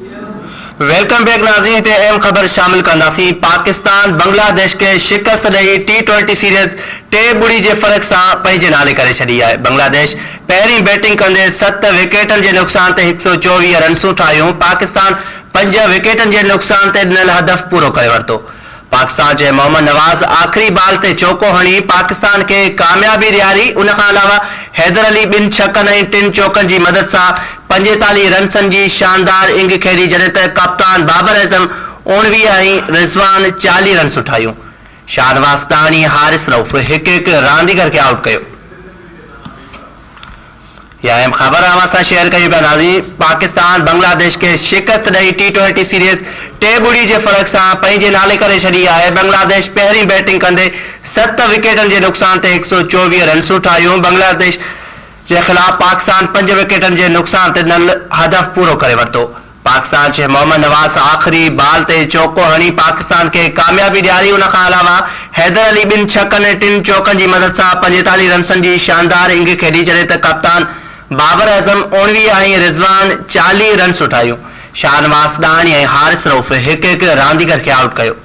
Welcome back नाज़रीन, ते अहम खबर शामिल कंदासीं। पाकिस्तान बांग्लादेश के शिकस्त ॾेई T20 सीरीज़ 2-0 जे फ़र्क़ सां पंहिंजे नाले करे छॾी आहे। बांग्लादेश पहिरीं बैटिंग कंदे 7 विकेटनि जे नुक़सान ते 124 रन्सूं ठाहियूं। पाकिस्तान 5 विकेटनि जे नुक़सान ते ॾिनल हदफ़ पूरो करे वरितो। पाकिस्तान जे मोहम्मद नवाज़ आख़िरी बाल ते चौको हणी पाकिस्तान के कामयाबी ॾियारी। उन खां अलावा हैदर अली 2 छकनि ऐं 3 चौकनि जी मदद सां 45 रन्सनि जी शानदार इंग खेड़ी, जॾहिं त कप्तान बाबर आज़म 19 ऐं रिज़वान 40 रन्सूं ठाहियूं। शाहनवाज़ डाणी हारिस रऊफ़ हिक रांदीगर खे आउट कयो। यह अहम खबर अवां सां शेयर कई पिया नाज़रीन। पाकिस्तान बांग्लादेश के शिकस्त ॾेई T20 सीरीज़ 2-0 जे फ़र्क़ सां पंहिंजे नाले करे छॾी आहे। बांग्लादेश पहिरीं बैटिंग कंदे 7 विकेटनि जे नुक़सान ते 124 रन्सूं ठाहियूं। बांग्लादेश जे ख़िलाफ़ पाकिस्तान 5 विकेटनि जे नुक़सान ते ॾिनल हदफ़ पूरो करे वरितो। पाकिस्तान जे मोहम्मद नवाज़ आख़िरी बाल ते चौको हणी पाकिस्तान के कामयाबी ॾियारी। उन खां अलावा हैदर अली 2 छकनि ऐं 3 चौकनि जी मदद सां 45 रन्सनि जी शानदार इंग खेड़ी, जॾहिं त कप्तान बाबर आज़म 19 ऐं रिज़वान 40 रन्सूं ठाहियूं। शाहनवाज़ डाणी ऐं हारिस रऊफ़ हिक रांदीगर खे आउट कयो।